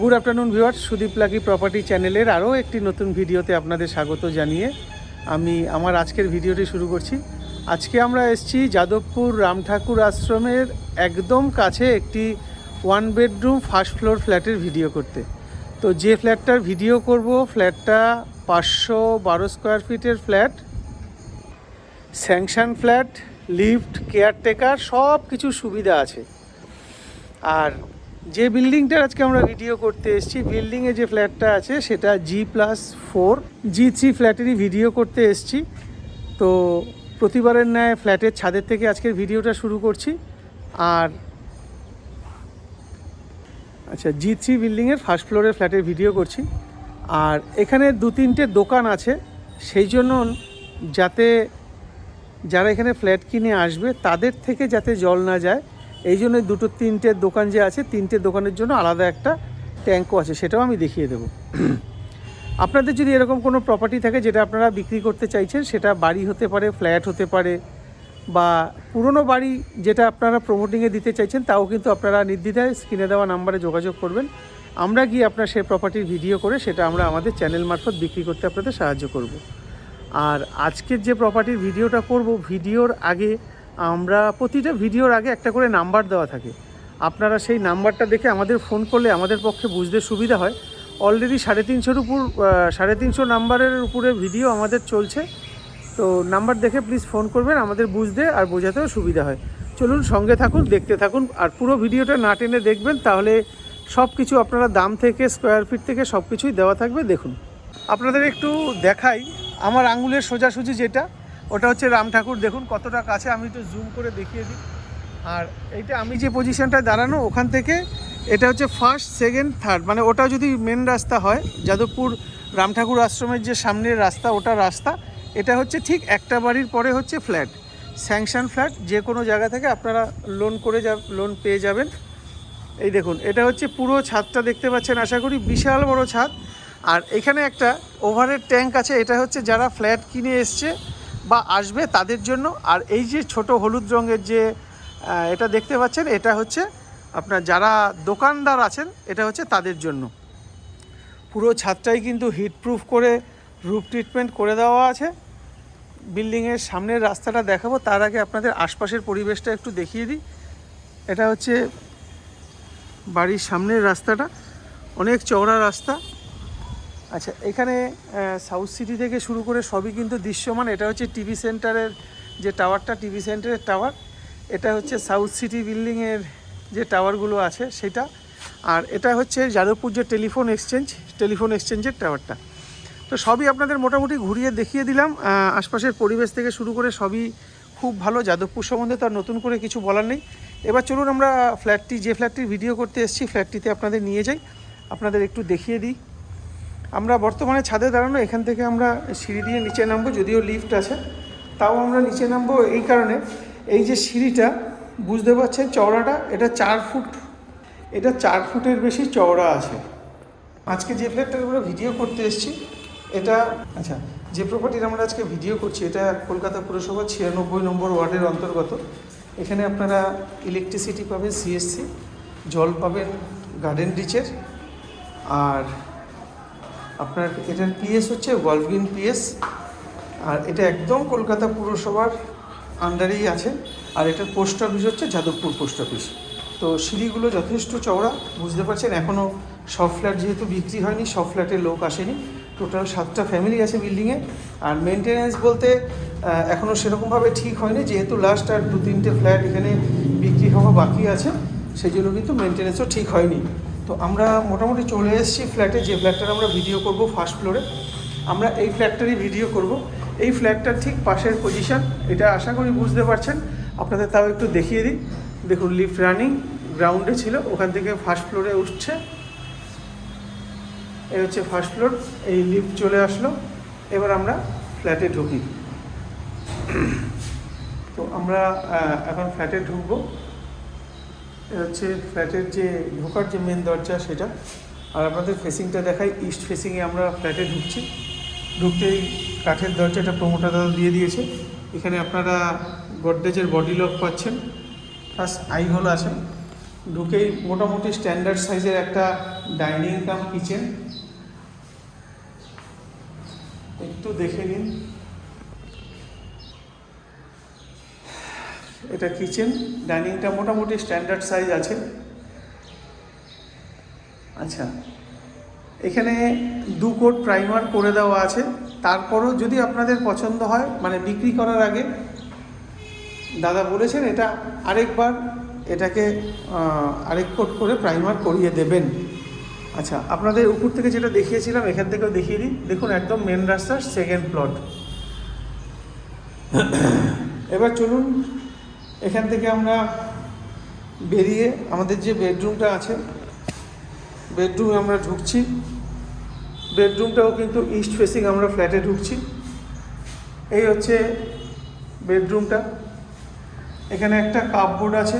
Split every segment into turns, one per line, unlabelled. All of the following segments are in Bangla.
Good afternoon viewers, Sudip lucky property চ্যানেলের আরও একটি নতুন ভিডিওতে আপনাদের স্বাগত জানিয়ে আমি আমার আজকের ভিডিওটি শুরু করছি। আজকে আমরা এসেছি যাদবপুর রাম ঠাকুর আশ্রমের একদম কাছে একটি 1 বেডরুম ফার্স্ট ফ্লোর ফ্ল্যাটের ভিডিও করতে। তো যে ফ্ল্যাটটার ভিডিও করব, ফ্ল্যাটটা 512 স্কোয়ার ফিটের flat, sanction flat, lift, caretaker সব কিছু সুবিধা আছে। আর যে বিল্ডিংটার আজকে আমরা ভিডিও করতে এসেছি, বিল্ডিংয়ে যে ফ্ল্যাটটা আছে সেটা G+4 G3 ফ্ল্যাটেরই ভিডিও করতে এসেছি। তো প্রতিবারের ন্যায় ফ্ল্যাটের ছাদের থেকে আজকের ভিডিওটা শুরু করছি। আর আচ্ছা, G3 বিল্ডিংয়ের ফার্স্ট ফ্লোরের ফ্ল্যাটের ভিডিও করছি। আর এখানে 2-3টে দোকান আছে, সেই জন্য যাতে যারা এখানে ফ্ল্যাট কিনে আসবে তাদের থেকে যাতে জল না যায়, এই জন্য 2-3টে দোকান যে আছে, 3টে দোকানের জন্য আলাদা একটা ট্যাঙ্কও আছে, সেটাও আমি দেখিয়ে দেবো। আপনাদের যদি এরকম কোনো প্রপার্টি থাকে যেটা আপনারা বিক্রি করতে চাইছেন, সেটা বাড়ি হতে পারে, ফ্ল্যাট হতে পারে, বা পুরনো বাড়ি যেটা আপনারা প্রমোটিংয়ে দিতে চাইছেন, তাও কিন্তু আপনারা নির্দ্বিধায় স্ক্রিনে দেওয়া নাম্বারে যোগাযোগ করবেন। আমরা গিয়ে আপনার সেই প্রপার্টির ভিডিও করে সেটা আমরা আমাদের চ্যানেল মারফত বিক্রি করতে আপনাদের সাহায্য করব। আর আজকের যে প্রপার্টির ভিডিওটা করব, ভিডিওর আগে আমরা প্রতিটা ভিডিওর আগে একটা করে নাম্বার দেওয়া থাকে। আপনারা সেই নাম্বারটা দেখে আমাদের ফোন করলে আমাদের পক্ষে বুঝতে সুবিধা হয়। অলরেডি 350 নাম্বারের উপরে ভিডিও আমাদের চলছে। তো নাম্বার দেখে প্লিজ ফোন করবেন, আমাদের বুঝতে আর বোঝাতেও সুবিধা হয়। চলুন সঙ্গে থাকুন, দেখতে থাকুন, আর পুরো ভিডিওটা না টেনে দেখবেন, তাহলে সব কিছু আপনারা দাম থেকে স্কোয়ার ফিট থেকে সব কিছুই দেওয়া থাকবে। দেখুন, আপনাদের একটু দেখাই, আমার আঙুলের সোজাসুজি যেটা, ওটা হচ্ছে রাম ঠাকুর। দেখুন কতটা কাছে, আমি একটু জুম করে দেখিয়ে দিই। আর এইটা আমি যে পজিশনটায় দাঁড়ানো, ওখান থেকে এটা হচ্ছে ফার্স্ট, সেকেন্ড, থার্ড, মানে ওটা যদি মেন রাস্তা হয়, যাদবপুর রাম ঠাকুর আশ্রমের যে সামনের রাস্তা, ওটা রাস্তা। এটা হচ্ছে ঠিক একটা বাড়ির পরে হচ্ছে ফ্ল্যাট, স্যাংশন ফ্ল্যাট। যে কোনো জায়গা থেকে আপনারা লোন পেয়ে যাবেন। এই দেখুন, এটা হচ্ছে পুরো ছাদটা দেখতে পাচ্ছেন, আশা করি বিশাল বড় ছাদ। আর এখানে একটা ওভারহেড ট্যাঙ্ক আছে, এটা হচ্ছে যারা ফ্ল্যাট কিনে এসছে বা আসবে তাদের জন্য। আর এই যে ছোট হলুদ রঙের যে এটা দেখতে পাচ্ছেন, এটা হচ্ছে আপনার যারা দোকানদার আছেন, এটা হচ্ছে তাদের জন্য। পুরো ছাদটাই কিন্তু হিটপ্রুফ করে রুফ ট্রিটমেন্ট করে দেওয়া আছে। বিল্ডিংয়ের সামনের রাস্তাটা দেখাবো, তার আগে আপনাদের আশপাশের পরিবেশটা একটু দেখিয়ে দিই। এটা হচ্ছে বাড়ির সামনের রাস্তাটা, অনেক চওড়া রাস্তা। আচ্ছা, এখানে সাউথ সিটি থেকে শুরু করে সবই কিন্তু দৃশ্যমান। এটা হচ্ছে টিভি সেন্টারের যে টাওয়ারটা, টিভি সেন্টারের টাওয়ার। এটা হচ্ছে সাউথ সিটি বিল্ডিংয়ের যে টাওয়ারগুলো আছে সেটা। আর এটা হচ্ছে যাদবপুর যে টেলিফোন এক্সচেঞ্জের টাওয়ারটা। তো সবই আপনাদের মোটামুটি ঘুরিয়ে দেখিয়ে দিলাম। আশপাশের পরিবেশ থেকে শুরু করে সবই খুব ভালো। যাদবপুর সম্বন্ধে তার নতুন করে কিছু বলার নেই। এবার চলুন আমরা যে ফ্ল্যাটটির ভিডিও করতে এসেছি, ফ্ল্যাটটিতে আপনাদের নিয়ে যাই, আপনাদের একটু দেখিয়ে দিই। আমরা বর্তমানে ছাদে দাঁড়ানো, এখান থেকে আমরা সিঁড়ি দিয়ে নিচে নামবো, যদিও লিফট আছে, তাও আমরা নিচে নামবো এই কারণে, এই যে সিঁড়িটা বুঝতে পারছেন চওড়াটা, এটা 4 ফুট, এটা 4 ফুটের বেশি চওড়া আছে। আজকে যে ফ্ল্যাটটার আমরা ভিডিও করতে এসেছি, এটা আচ্ছা, যে প্রপার্টির আমরা আজকে ভিডিও করছি, এটা কলকাতা পুরসভা 96 নম্বর ওয়ার্ডের অন্তর্গত। এখানে আপনারা ইলেকট্রিসিটি পাবেন CSC, জল পাবেন গার্ডেন রিচের, আর আপনার এটার PS হচ্ছে গল্ফগ্রিন PS। আর এটা একদম কলকাতা পুরসভার আন্ডারেই আছে। আর এটার পোস্ট অফিস হচ্ছে যাদবপুর পোস্ট অফিস। তো সিঁড়িগুলো যথেষ্ট চওড়া, বুঝতে পারছেন। এখনও সব ফ্ল্যাট যেহেতু বিক্রি হয়নি, সব ফ্ল্যাটে লোক আসেনি। টোটাল 7টা ফ্যামিলি আছে বিল্ডিংয়ে। আর মেনটেন্যান্স বলতে এখনও সেরকমভাবে ঠিক হয়নি, যেহেতু লাস্ট আর 2-3টে ফ্ল্যাট এখানে বিক্রি হওয়া বাকি আছে, সেই জন্য কিন্তু মেনটেন্যান্সও ঠিক হয়নি। তো আমরা মোটামুটি চলে এসেছি ফ্ল্যাটে, যে ফ্ল্যাটটার আমরা ভিডিও করব ফার্স্ট ফ্লোরে। আমরা এই ফ্ল্যাটটারই ভিডিও করব। এই ফ্ল্যাটটার ঠিক পাশের পজিশন, এটা আশা করি বুঝতে পারছেন। আপনাদের তাও একটু দেখিয়ে দিই। দেখুন, লিফট রানিং, গ্রাউন্ডে ছিল, ওখান থেকে ফার্স্ট ফ্লোরে উঠছে। এই হচ্ছে ফার্স্ট ফ্লোর, এই লিফট চলে আসলো। এবার আমরা ফ্ল্যাটে ঢুকি। তো আমরা এখন ফ্ল্যাটে ঢুকবো। এটা হচ্ছে ফ্ল্যাটের যে ঢোকার যে মেন দরজা সেটা। আর আপনাদের ফেসিংটা দেখাই, ইস্ট ফেসিংয়ে আমরা ফ্ল্যাটে ঢুকছি। ঢুকতেই কাঠের দরজাটা প্রমোটার দাদা দিয়ে দিয়েছে। এখানে আপনারা গডরেজের বডি লক পাচ্ছেন, প্লাস আই হোল আছে। ঢুকেই মোটামুটি স্ট্যান্ডার্ড সাইজের একটা ডাইনিং কাম কিচেন, একটু দেখে নিন। এটা কিচেন, ডাইনিংটা মোটামুটি স্ট্যান্ডার্ড সাইজ আছে। আচ্ছা, এখানে 2 কোট প্রাইমার করে দেওয়া আছে। তারপরও যদি আপনাদের পছন্দ হয়, মানে বিক্রি করার আগে দাদা বলেছেন এটা আরেকবার এটাকে আরেক কোট করে প্রাইমার করিয়ে দেবেন। আচ্ছা, আপনাদের উপর থেকে যেটা দেখিয়েছিলাম এখান থেকেও দেখিয়ে দিই। দেখুন একদম মেন রাস্তার 2nd প্লট। এবার চলুন এখান থেকে আমরা বেরিয়ে আমাদের যে বেডরুমটা আছে, বেডরুমে আমরা ঢুকছি। বেডরুমটাও কিন্তু ইস্ট ফেসিং আমরা ফ্ল্যাটে ঢুকছি। এই হচ্ছে বেডরুমটা। এখানে একটা কাপবোর্ড আছে,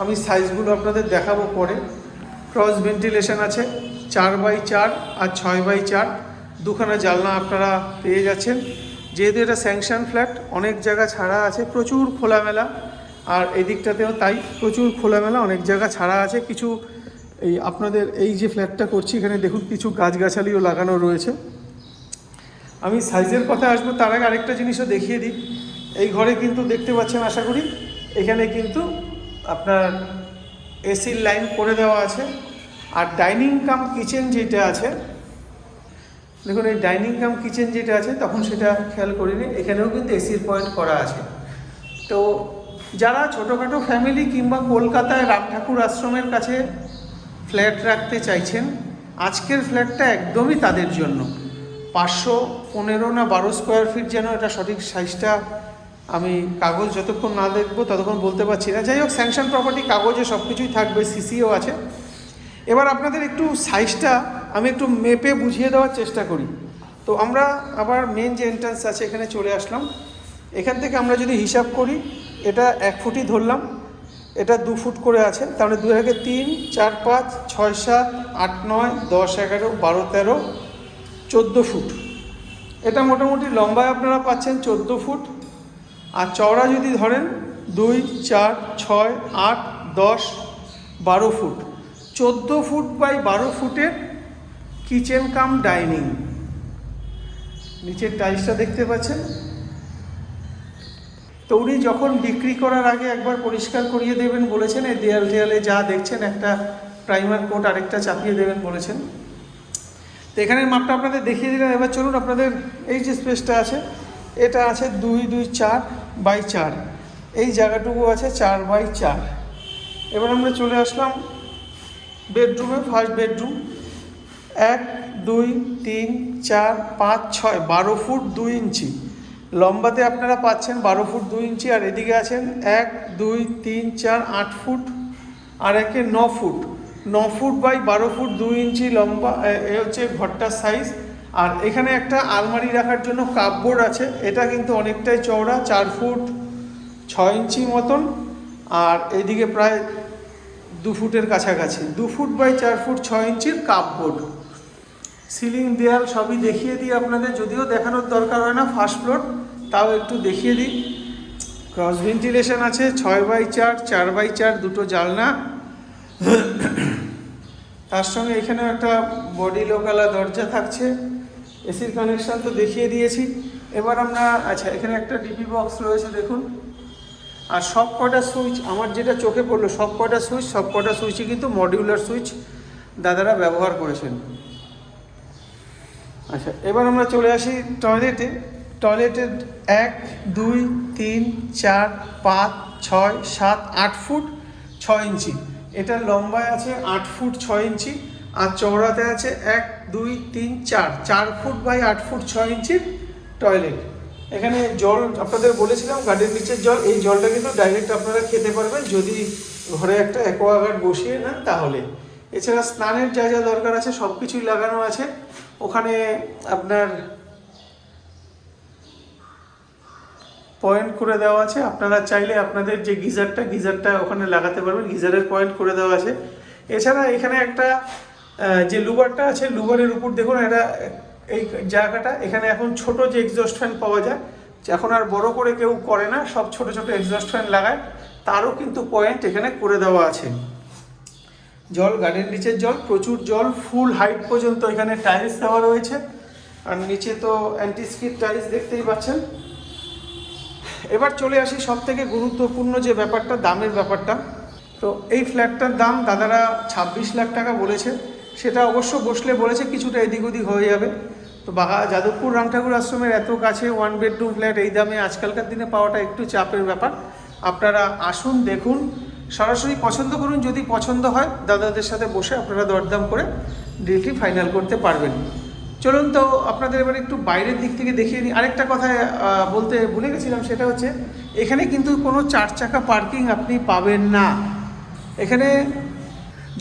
আমি সাইজগুলো আপনাদের দেখাবো পরে। ক্রস ভেন্টিলেশন আছে, 4x4 আর 6x4, দুখানা জানলা আপনারা পেয়ে যাচ্ছেন। যেহেতু এটা স্যাংশন ফ্ল্যাট, অনেক জায়গা ছাড়া আছে, প্রচুর খোলামেলা। আর এই দিকটাতেও তাই, প্রচুর খোলামেলা, অনেক জায়গা ছাড়া আছে। কিছু এই আপনাদের এই যে ফ্ল্যাটটা করছি এখানে দেখুন কিছু গাছগাছালিও লাগানো রয়েছে। আমি সাইজের কথা আসবো, তার আগে আরেকটা জিনিসও দেখিয়ে দিই। এই ঘরে কিন্তু দেখতে পাচ্ছেন আশা করি, এখানে কিন্তু আপনার এসির লাইন করে দেওয়া আছে। আর ডাইনিং কাম কিচেন যেটা আছে, দেখুন এই ডাইনিং কাম কিচেন যেটা আছে, তখন সেটা খেয়াল করিনি, এখানেও কিন্তু এসির পয়েন্ট করা আছে। তো যারা ছোটোখাটো ফ্যামিলি কিংবা কলকাতায় রাম ঠাকুর আশ্রমের কাছে ফ্ল্যাট রাখতে চাইছেন, আজকের ফ্ল্যাটটা একদমই তাদের জন্য। 515 না 12 স্কোয়ার ফিট, যেন এটা সঠিক সাইজটা আমি কাগজ যতক্ষণ না দেখবো ততক্ষণ বলতে পারছি না। যাই হোক, স্যাংশন প্রপার্টি কাগজে সব কিছুই থাকবে, সিসিও আছে। এবার আপনাদের একটু সাইজটা আমি একটু মেপে বুঝিয়ে দেওয়ার চেষ্টা করি। তো আমরা আবার মেন যে এন্ট্রান্স আছে এখানে চলে আসলাম। এখান থেকে আমরা যদি হিসাব করি, এটা 1 ফুটই ধরলাম, এটা 2 ফুট করে আছে, তাহলে 2 একে 3, 4, 5, 6, 7, 8, 9, 10, 11, 12, 13, 14 ফুট। এটা মোটামুটি লম্বায় আপনারা পাচ্ছেন 14 ফুট। আর চওড়া যদি ধরেন 2, 4, 6, 8, 10, 12 ফুট। 14 ফুট বাই 12 ফুটের কিচেন কাম ডাইনিং। নিচের টাইলসটা দেখতে পাচ্ছেন। তো উনি যখন বিক্রি করার আগে একবার পরিষ্কার করিয়ে দেবেন বলেছেন। এই দেয়ালে যা দেখছেন একটা প্রাইমার কোট আরেকটা চাপিয়ে দেবেন বলেছেন। তো এখানের মাপটা আপনাদের দেখিয়ে দিলাম। এবার চলুন আপনাদের এই যে স্পেসটা আছে, এটা আছে 2, 2, 4x4, এই জায়গাটুকু আছে 4x4। এবার আমরা চলে আসলাম বেডরুমে। ফার্স্ট বেডরুম 1, 2, 3, 4, 5, 6, 12 ফুট 2 ইঞ্চি লম্বাতে আপনারা পাচ্ছেন, 12 ফুট 2 ইঞ্চি। আর এদিকে আছেন 1, 2, 3, 4, 8 ফুট আর একে 9 ফুট। 9 ফুট বাই 12 ফুট 2 ইঞ্চি লম্বা, এ হচ্ছে ঘরটার সাইজ। আর এখানে একটা আলমারি রাখার জন্য কাপবোর্ড আছে, এটা কিন্তু অনেকটাই চওড়া, 4 ফুট 6 ইঞ্চি মতন। আর এইদিকে প্রায় 2 ফুটের কাছাকাছি, 2 ফুট বাই 4 ফুট 6 ইঞ্চির কাপবোর্ড। সিলিং দেয়াল সবই দেখিয়ে দিই আপনাদের, যদিও দেখানোর দরকার হয় না ফার্স্ট ফ্লোর, তাও একটু দেখিয়ে দিই। ক্রস ভেন্টিলেশন আছে, 6x4, 4x4 দুটো জানলা। তার সঙ্গে এখানেও একটা বডি লোকালা দরজা থাকছে। এসির কানেকশান তো দেখিয়ে দিয়েছি। এবার আমরা, আচ্ছা এখানে একটা ডিপি বক্স রয়েছে দেখুন। আর সব কটা সুইচ আমার যেটা চোখে পড়লো, সব কটা সুইচই কিন্তু মডিউলার সুইচ দাদারা ব্যবহার করেছেন। আচ্ছা, এবার আমরা চলে আসি টয়লেটে। টয়লেটের 1, 2, 3, 4, 5, 6, 7, 8 ফুট 6 ইঞ্চি। এটার লম্বায় আছে 8 ফুট 6 ইঞ্চি আর চওড়াতে আছে 1, 2, 3, 4 ফুট বাই 8 ফুট 6 ইঞ্চির টয়লেট। এখানে জল আপনাদের বলেছিলাম গার্ডের নিচের জল, এই জলটা কিন্তু ডাইরেক্ট আপনারা খেতে পারবেন যদি ঘরে একটা অ্যাকোয়াগার্ড বসিয়ে নেন তাহলে। এছাড়া স্নানের যা যা দরকার আছে সব কিছুই লাগানো আছে। ওখানে আপনার পয়েন্ট করে দেওয়া আছে, আপনারা চাইলে আপনাদের যে গিজারটা ওখানে লাগাতে পারবেন, গিজারের পয়েন্ট করে দেওয়া আছে। এছাড়া এখানে একটা যে লুবারটা আছে, লুবারের উপর দেখুন এটা এই জায়গাটা, এখানে এখন ছোট যে এক্সস্ট ফ্যান পাওয়া যায়, এখন আর বড় করে কেউ করে না, সব ছোট ছোট এক্সস্ট ফ্যান লাগায়, তারও কিন্তু পয়েন্ট এখানে করে দেওয়া আছে। জল, গার্ডেন নিচের জল, প্রচুর জল, ফুল হাইট পর্যন্ত এখানে টাইলস দেওয়া রয়েছে। আর নিচে তো অ্যান্টি স্কিড টাইলস দেখতেই পাচ্ছেন। এবার চলে আসি সব থেকে গুরুত্বপূর্ণ যে ব্যাপারটা, দামের ব্যাপারটা। তো এই ফ্ল্যাটটার দাম দাদারা 26 লাখ টাকা বলেছে। সেটা অবশ্য বসলে বলেছে কিছুটা এদিক ওদিক হয়ে যাবে। তো যাদবপুর রামঠাকুর আশ্রমের এত কাছে 1 বেডরুম ফ্ল্যাট এই দামে আজকালকার দিনে পাওয়াটা একটু চাপের ব্যাপার। আপনারা আসুন, দেখুন, সরাসরি পছন্দ করুন। যদি পছন্দ হয় দাদাদের সাথে বসে আপনারা দরদাম করে ডিলটি ফাইনাল করতে পারবেন। চলুন তো আপনাদের এবার একটু বাইরের দিক থেকে দেখিয়ে নিই। আরেকটা কথা বলতে ভুলে গেছিলাম, সেটা হচ্ছে এখানে কিন্তু কোনো 4 চাকা পার্কিং আপনি পাবেন না। এখানে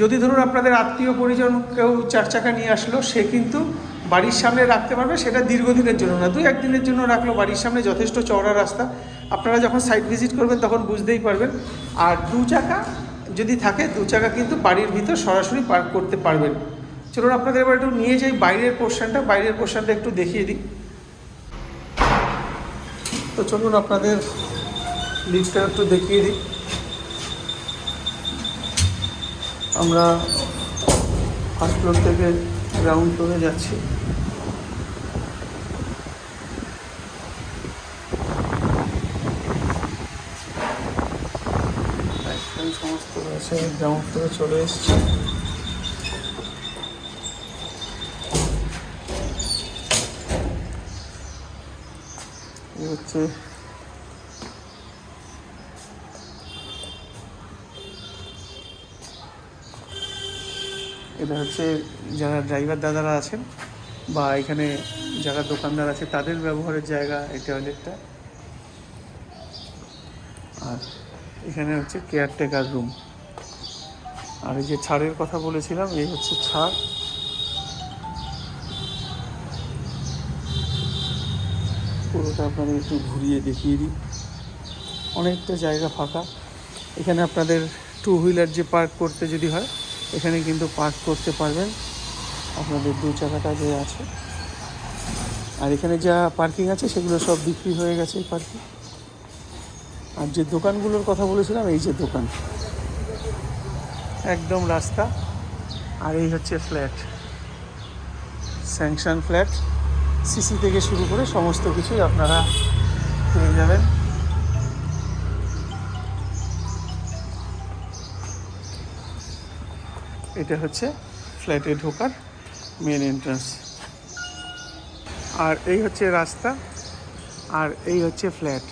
যদি ধরুন আপনাদের আত্মীয় পরিজন কেউ 4 চাকা নিয়ে আসলো, সে কিন্তু বাড়ির সামনে রাখতে পারবে। সেটা দীর্ঘদিনের জন্য না, 2-1 দিনের জন্য রাখলো। বাড়ির সামনে যথেষ্ট চওড়া রাস্তা, আপনারা যখন সাইট ভিজিট করবেন তখন বুঝতেই পারবেন। আর 2 চাকা যদি থাকে, 2 চাকা কিন্তু বাড়ির ভিতর সরাসরি পার্ক করতে পারবেন। চলুন আপনাদের এবার একটু নিয়ে যাই বাইরের পোর্শনটা একটু দেখিয়ে দিই। তো চলুন আপনাদের লিফটটা একটু দেখিয়ে দিই। আমরা ফার্স্ট ফ্লোর থেকে গ্রাউন্ড ফ্লোরে যাচ্ছি। সমস্ত রয়েছে, গ্রাউন্ড ফ্লোরে চলে এসেছি। এই হচ্ছে এটা হচ্ছে যারা ড্রাইভার দাদারা আছেন বা এখানে যারা দোকানদার আছে তাদের ব্যবহারের জায়গা এই টয়লেটটা। আর এখানে হচ্ছে কেয়ারটেকার রুম। আর এই যে ছাড়ের কথা বলেছিলাম, এই হচ্ছে ছাড়। পুরোটা আপনাদের একটু ঘুরিয়ে দেখিয়ে দিই। অনেকটা জায়গা ফাঁকা। এখানে আপনাদের 2 হুইলার যে পার্ক করতে যদি হয়, এখানে কিন্তু পার্ক করতে পারবেন। আপনাদের 2 চাকাটা যে আছে, আর এখানে যা পার্কিং আছে সেগুলো সব বিক্রি হয়ে গেছে এই পার্কিং। আর যে দোকানগুলোর কথা বলেছিলাম, এই যে দোকান, একদম রাস্তা। আর এই হচ্ছে ফ্ল্যাট, স্যাংশন ফ্ল্যাট। সিসি থেকে শুরু করে সমস্ত কিছুই আপনারা পেয়ে যাবেন। এটা হচ্ছে ফ্ল্যাটে ঢোকার মেন এন্ট্রান্স। আর এই হচ্ছে রাস্তা, আর এই হচ্ছে ফ্ল্যাট।